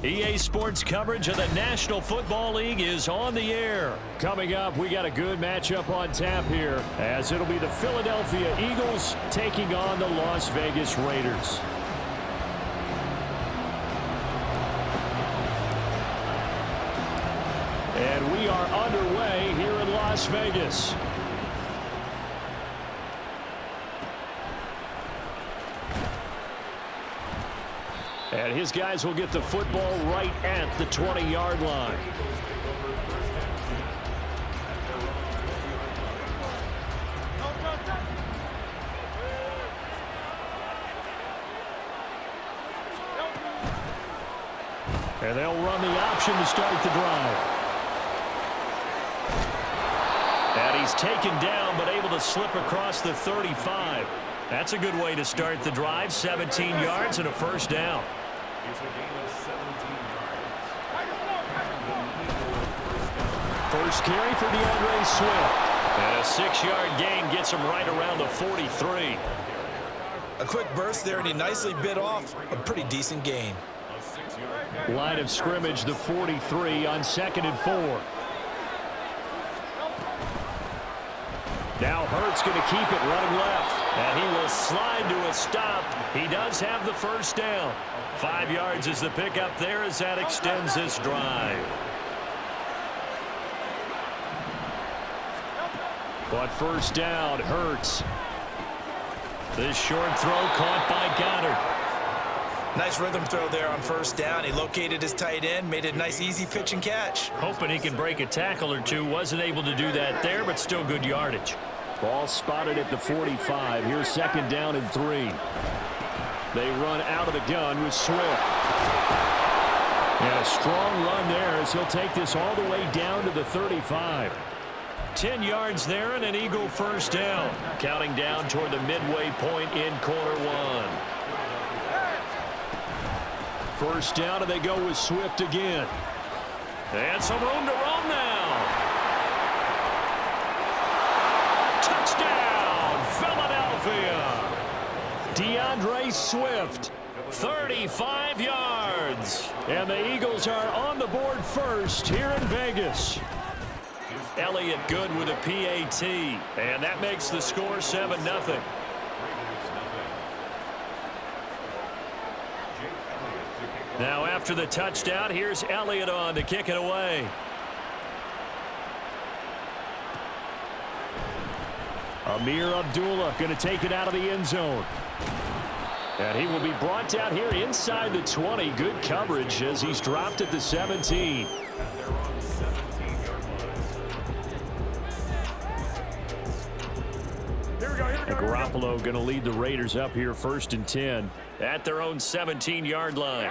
EA Sports coverage of the National Football League is on the air. Coming up, we got a good matchup on tap here, as it'll be the Philadelphia Eagles taking on the Las Vegas Raiders. And we are underway here in Las Vegas. And his guys will get the football right at the 20-yard line. And they'll run the option to start the drive. And he's taken down, but able to slip across the 35. That's a good way to start the drive. 17 yards and a first down. First carry for DeAndre Swift. And a 6-yard gain gets him right around the 43. A quick burst there, and he nicely bit off a pretty decent gain. Line of scrimmage, the 43 on 2nd and 4. Now Hurts going to keep it running left. And he will slide to a stop. He does have the first down. 5 yards is the pickup there as that extends this drive. But first down, Hurts. This short throw caught by Goddard. Nice rhythm throw there on first down. He located his tight end, made it a nice easy pitch and catch. Hoping he can break a tackle or two. Wasn't able to do that there, but still good yardage. Ball spotted at the 45. Here's 2nd down and 3. They run out of the gun with Swift. And a strong run there as he'll take this all the way down to the 35. 10 yards there and an Eagle first down. Counting down toward the midway point in quarter one. First down, and they go with Swift again. And some room to run now. Touchdown, Philadelphia. DeAndre Swift, 35 yards. And the Eagles are on the board first here in Vegas. Elliott good with a PAT, and that makes the score 7-0. Now after the touchdown, here's Elliott on to kick it away. Amir Abdullah going to take it out of the end zone. And he will be brought down here inside the 20. Good coverage as he's dropped at the 17. And Garoppolo going to lead the Raiders up here 1st and 10 at their own 17-yard line.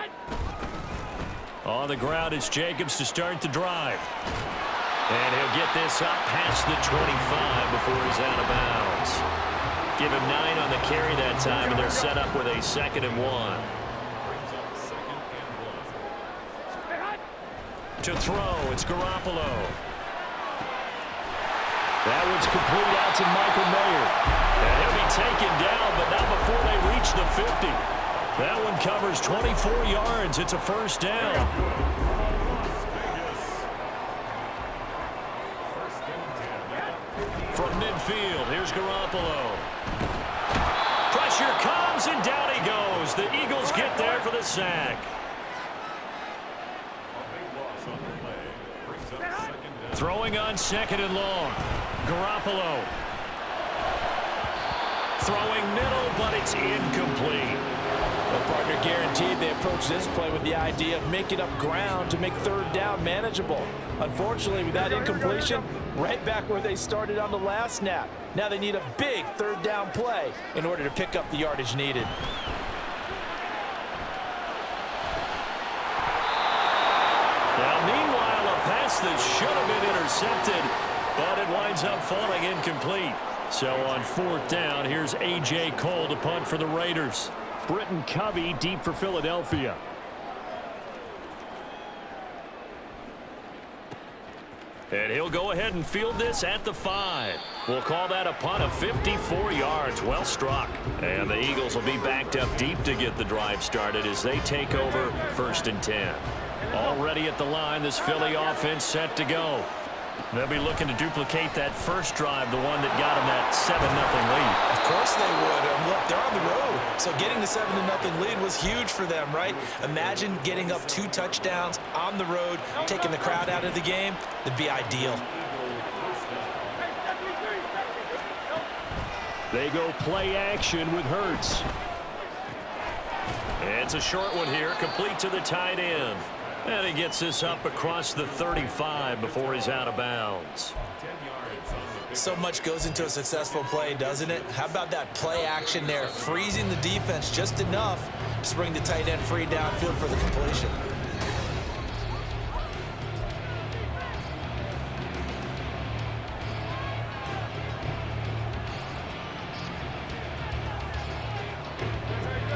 On the ground, it's Jacobs to start the drive. And he'll get this up past the 25 before he's out of bounds. Give him 9 on the carry that time, and they're set up with a 2nd and 1. To throw, it's Garoppolo. That one's complete out to Michael Mayer. And he'll be taken down, but not before they reach the 50. That one covers 24 yards. It's a first down. From midfield, here's Garoppolo. Pressure comes, and down he goes. The Eagles get there for the sack. Throwing on 2nd and long. Garoppolo. Throwing middle, but it's incomplete. The partner guaranteed they approach this play with the idea of making up ground to make 3rd down manageable. Unfortunately, with that incompletion, right back where they started on the last snap. Now they need a big 3rd down play in order to pick up the yardage needed. Now, meanwhile, a pass that should have been intercepted, but it winds up falling incomplete. So on 4th down, here's A.J. Cole to punt for the Raiders. Britton Covey deep for Philadelphia. And he'll go ahead and field this at the 5. We'll call that a punt of 54 yards. Well struck. And the Eagles will be backed up deep to get the drive started as they take over 1st and 10. Already at the line, this Philly offense set to go. They'll be looking to duplicate that first drive, the one that got them that 7-0 lead. Of course they would. Look, they're on the road. So getting the 7-0 lead was huge for them, right? Imagine getting up 2 touchdowns on the road, taking the crowd out of the game. That'd be ideal. They go play action with Hurts. And it's a short one here, complete to the tight end. And he gets this up across the 35 before he's out of bounds. So much goes into a successful play, doesn't it? How about that play action there, freezing the defense just enough to bring the tight end free downfield for the completion.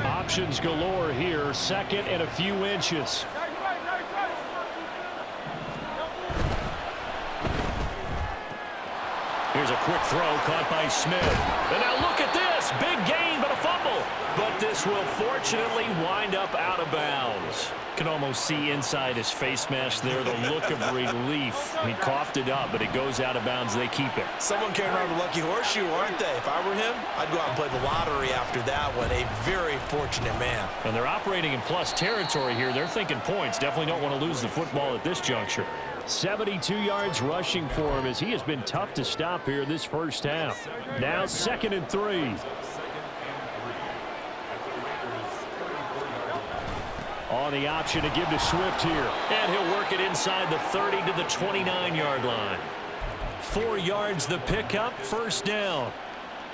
Options galore here, 2nd and a few inches. Here's a quick throw caught by Smith. And now look at this. Big gain, but a fumble. But this will fortunately wind up out of bounds. Can almost see inside his face mask there the look of relief. He coughed it up, but it goes out of bounds. They keep it. Someone carrying around a lucky horseshoe, aren't they? If I were him, I'd go out and play the lottery after that one. A very fortunate man. And they're operating in plus territory here. They're thinking points. Definitely don't want to lose the football at this juncture. 72 yards rushing for him as he has been tough to stop here this first half. Now 2nd and 3. On the option to give to Swift here. And he'll work it inside the 30 to the 29-yard line. 4 yards the pickup, 1st down.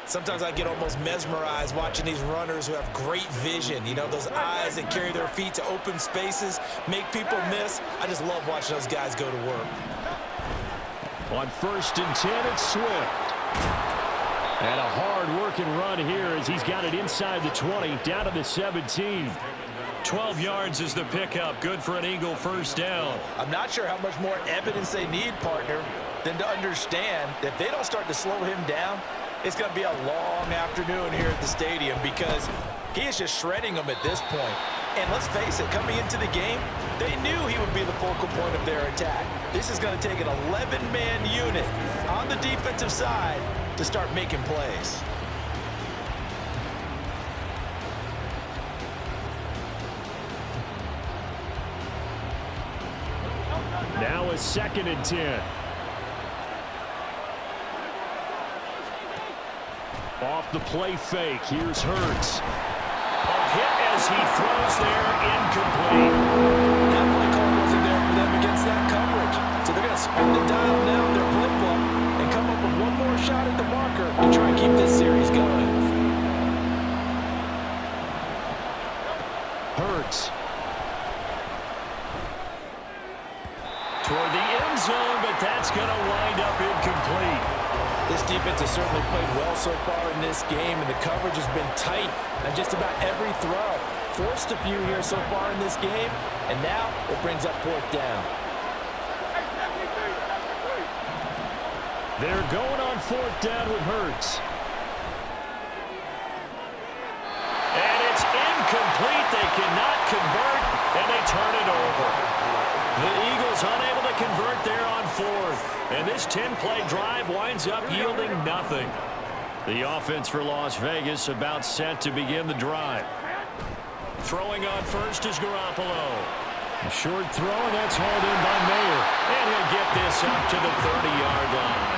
Sometimes I get almost mesmerized watching these runners who have great vision. You know, those eyes that carry their feet to open spaces, make people miss. I just love watching those guys go to work. On 1st and 10, it's Swift. And a hard-working run here as he's got it inside the 20, down to the 17. 12 yards is the pickup. Good for an Eagle 1st down. I'm not sure how much more evidence they need, partner, than to understand that if they don't start to slow him down, it's going to be a long afternoon here at the stadium because he is just shredding them at this point. And let's face it, coming into the game, they knew he would be the focal point of their attack. This is going to take an 11-man unit on the defensive side to start making plays. Now a 2nd and 10. Off the play fake, here's Hurts. A hit as he throws there, incomplete. That play call wasn't there for them against that coverage. So they're going to spin the dial now in their playbook and come up with one more shot at the marker to try and keep this series going. Hurts. Toward the end zone, but that's going to wind up incomplete. This defense has certainly played well so far in this game, and the coverage has been tight on just about every throw. Forced a few here so far in this game, and now it brings up 4th down. They're going on 4th down with Hurts. And it's incomplete. They cannot convert, and they turn it over. The Eagles unable to convert there on fourth. And this 10-play drive winds up yielding nothing. The offense for Las Vegas about set to begin the drive. Throwing on first is Garoppolo. A short throw, and that's hauled in by Mayer. And he'll get this up to the 30-yard line.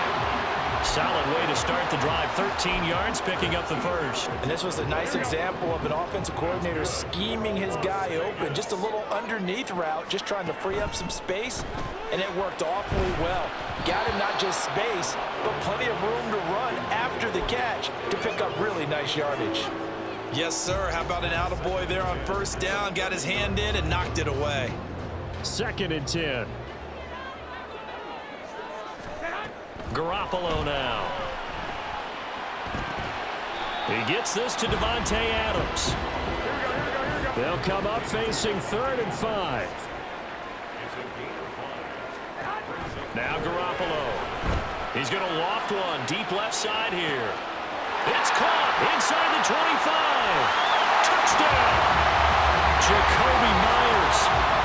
Solid way to start the drive. 13 yards, picking up the first. And this was a nice example of an offensive coordinator scheming his guy open. Just a little underneath route, just trying to free up some space, and it worked awfully well. Got him not just space, but plenty of room to run after the catch to pick up really nice yardage. Yes, sir. How about an attaboy there on first down? Got his hand in and knocked it away. 2nd and 10. Garoppolo now. He gets this to Devontae Adams. They'll come up facing 3rd and 5. Now Garoppolo. He's going to loft one deep left side here. It's caught inside the 25. Touchdown. Jacoby Myers,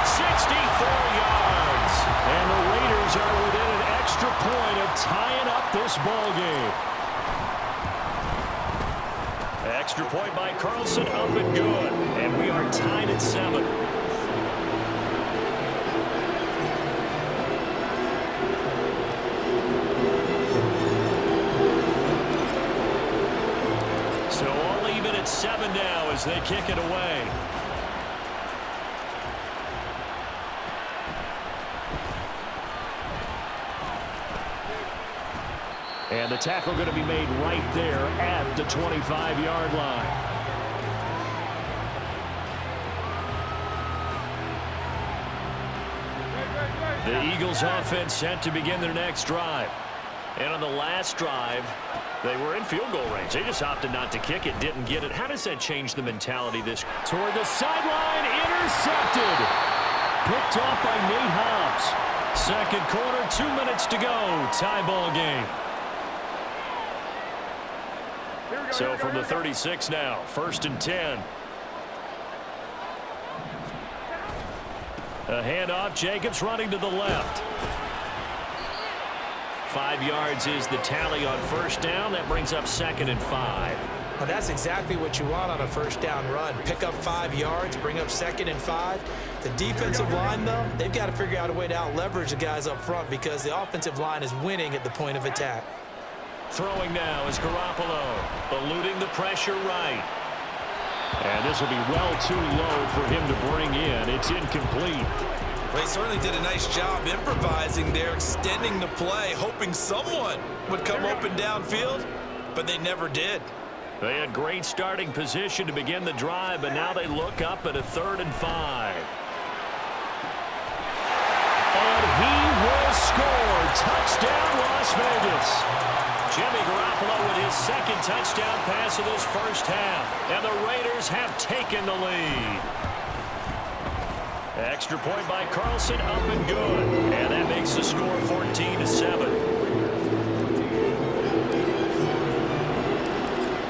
64 yards. And the Raiders are within an extra point of tying up this ball game. Extra point by Carlson, up and good. And we are tied at 7. So all even at 7 now as they kick it away. And the tackle going to be made right there at the 25-yard line. The Eagles offense set to begin their next drive. And on the last drive, they were in field goal range. They just opted not to kick it, didn't get it. How does that change the mentality this? Toward the sideline, intercepted. Picked off by Nate Hobbs. Second quarter, 2 minutes to go. Tie ball game. So from the 36 now, 1st and 10. A handoff, Jacobs running to the left. 5 yards is the tally on first down. That brings up 2nd and 5. Well, that's exactly what you want on a first down run. Pick up 5 yards, bring up 2nd and 5. The defensive line, though, they've got to figure out a way to out-leverage the guys up front because the offensive line is winning at the point of attack. Throwing now is Garoppolo, eluding the pressure right. And this will be well too low for him to bring in. It's incomplete. Well, he certainly did a nice job improvising there, extending the play, hoping someone would come open downfield, but they never did. They had great starting position to begin the drive, but now they look up at a 3rd and 5. And he will score. Touchdown, Las Vegas. Jimmy Garoppolo with his 2nd touchdown pass of this first half. And the Raiders have taken the lead. Extra point by Carlson, up and good. And that makes the score 14-7.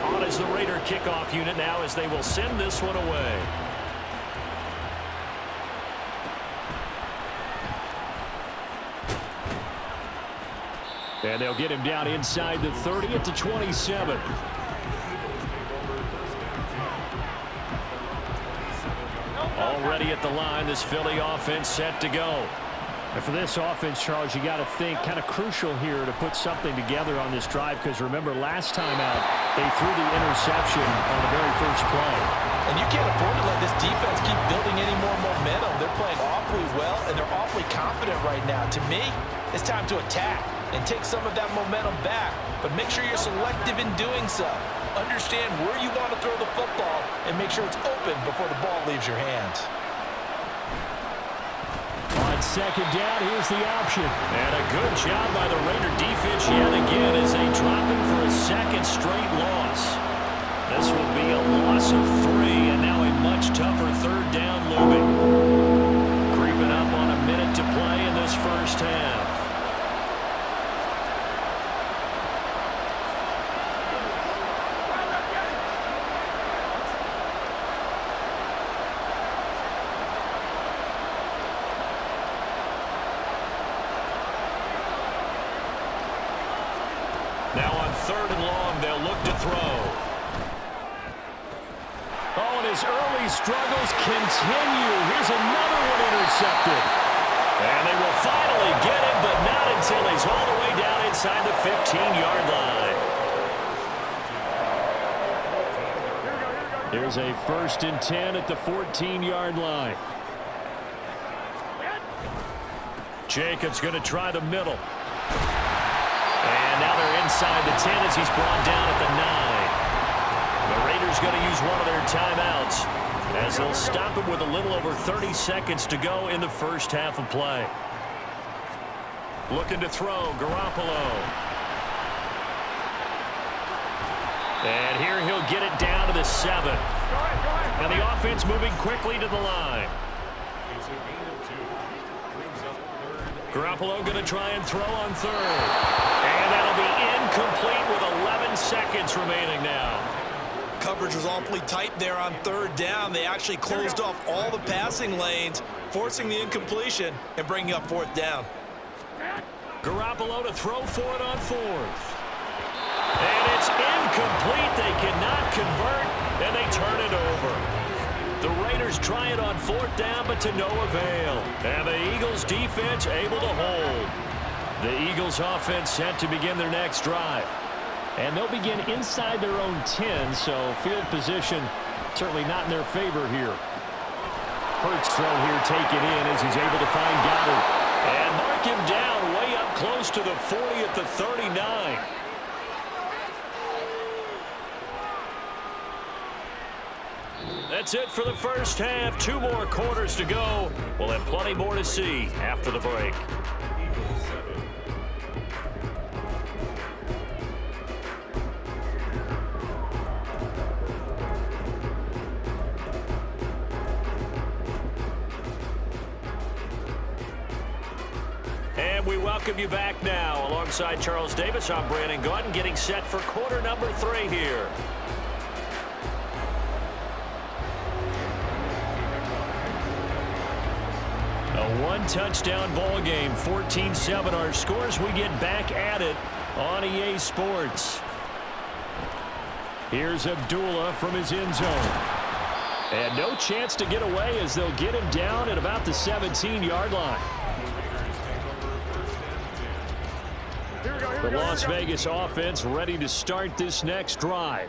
On is the Raider kickoff unit now as they will send this one away. And they'll get him down inside the 30 at the 27. Already at the line, this Philly offense set to go. And for this offense, Charles, you got to think kind of crucial here to put something together on this drive because remember last time out they threw the interception on the very first play. And you can't afford to let this defense keep building any more momentum. They're playing awfully well and they're awfully confident right now. To me, it's time to attack and take some of that momentum back, but make sure you're selective in doing so. Understand where you want to throw the football and make sure it's open before the ball leaves your hands. On second down, here's the option. And a good job by the Raider defense yet again as they drop him for a 2nd straight loss. This will be a loss of 3, and now a much tougher 3rd down looming. Creeping up on a minute to play in this first half. Now on 3rd and long, they'll look to throw. Oh, and his early struggles continue. Here's another one intercepted. And they will finally get him, but not until he's all the way down inside the 15-yard line. Here's a 1st and 10 at the 14-yard line. Jacobs going to try the middle. And now they're inside the 10 as he's brought down at the 9. The Raiders going to use one of their timeouts as they'll stop it with a little over 30 seconds to go in the first half of play. Looking to throw, Garoppolo. And here he'll get it down to the 7. And the offense moving quickly to the line. Garoppolo going to try and throw on 3rd. And that'll be incomplete with 11 seconds remaining now. Coverage was awfully tight there on 3rd down. They actually closed off all the passing lanes, forcing the incompletion and bringing up 4th down. Garoppolo to throw for it on 4th. And it's incomplete. They cannot convert, and they turn it over. The Raiders try it on 4th down, but to no avail. And the Eagles defense able to hold. The Eagles offense set to begin their next drive. And they'll begin inside their own 10, so field position certainly not in their favor here. Hurts throw here taken in as he's able to find Goddard. And mark him down way up close to the 40 at the 39. That's it for the first half. 2 more quarters to go. We'll have plenty more to see after the break. And we welcome you back now. Alongside Charles Davis, I'm Brandon Gordon, getting set for quarter number 3 here. A 1-touchdown ball game, 14-7 our scores. We get back at it on EA Sports. Here's Abdullah from his end zone. And no chance to get away as they'll get him down at about the 17-yard line. The Las Vegas offense ready to start this next drive.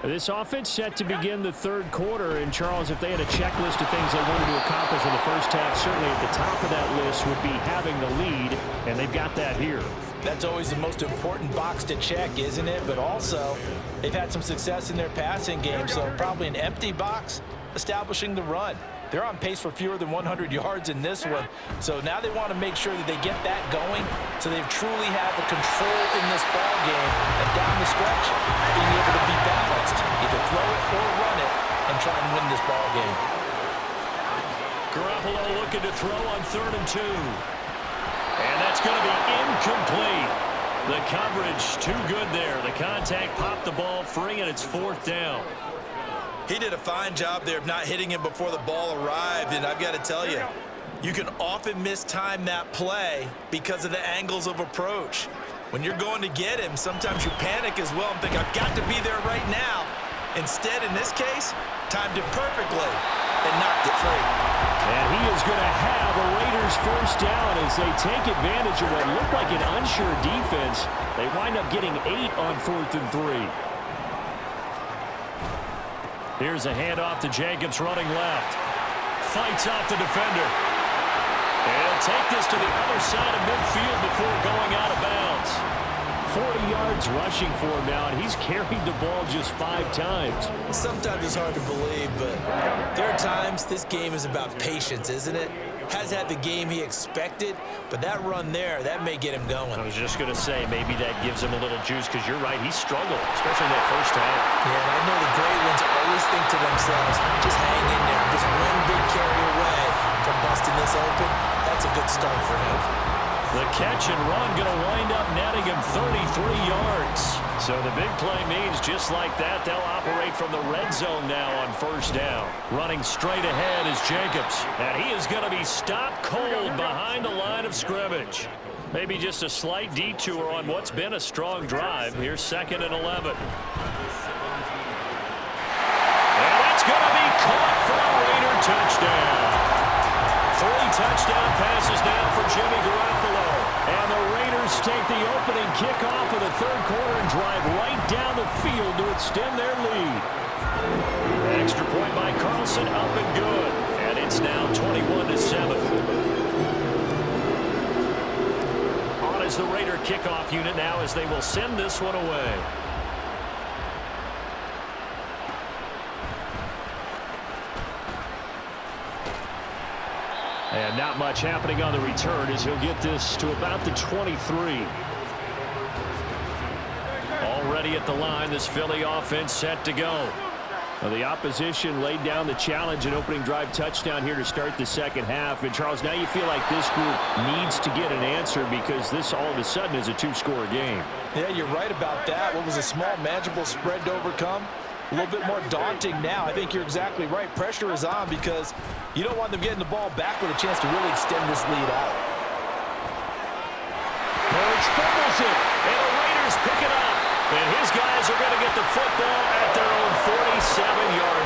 This offense set to begin the 3rd quarter. And, Charles, if they had a checklist of things they wanted to accomplish in the first half, certainly at the top of that list would be having the lead, and they've got that here. That's always the most important box to check, isn't it? But also, they've had some success in their passing game, so probably an empty box establishing the run. They're on pace for fewer than 100 yards in this one. So now they want to make sure that they get that going so they truly have the control in this ball game. And down the stretch, being able to be balanced, either throw it or run it and try and win this ball game. Garoppolo looking to throw on 3rd and 2. And that's going to be incomplete. The coverage too good there. The contact popped the ball free, and it's 4th down. He did a fine job there of not hitting him before the ball arrived, and I've got to tell you, you can often mistime that play because of the angles of approach. When you're going to get him, sometimes you panic as well and think, I've got to be there right now. Instead, in this case, timed it perfectly and knocked it free. And he is going to have a Raiders 1st down as they take advantage of what looked like an unsure defense. They wind up getting 8 on 4th and 3. Here's a handoff to Jacobs running left. Fights off the defender. And he'll take this to the other side of midfield before going out of bounds. 40 yards rushing for him now, and he's carried the ball just 5 times. Sometimes it's hard to believe, but there are times this game is about patience, isn't it? Has had the game he expected, but that run there, that may get him going. I was just going to say, maybe that gives him a little juice, because you're right, he struggled, especially in that first half. Yeah, and I know the great ones always think to themselves, just hang in there, just one big carry away from busting this open. That's a good start for him. The catch and run going to wind up netting him 33 yards. So the big play means just like that, they'll operate from the red zone now on 1st down. Running straight ahead is Jacobs. And he is going to be stopped cold behind the line of scrimmage. Maybe just a slight detour on what's been a strong drive. Here's 2nd and 11. And that's going to be caught for a Raider touchdown. 3 touchdown passes now for Jimmy Garoppolo. And the Raiders take the opening kickoff of the 3rd quarter and drive right down the field to extend their lead. Extra point by Carlson, up and good. And it's now 21-7. On is the Raider kickoff unit now as they will send this one away. And not much happening on the return as he'll get this to about the 23. Already at the line, this Philly offense set to go. Well, the opposition laid down the challenge and opening drive touchdown here to start the 2nd half. And, Charles, now you feel like this group needs to get an answer because this all of a sudden is a 2-score game. Yeah, you're right about that. What was a small, manageable spread to overcome? A little bit more daunting now. I think you're exactly right. Pressure is on because you don't want them getting the ball back with a chance to really extend this lead out. Hurts fumbles it, and the Raiders pick it up. And his guys are going to get the football at their own 47-yard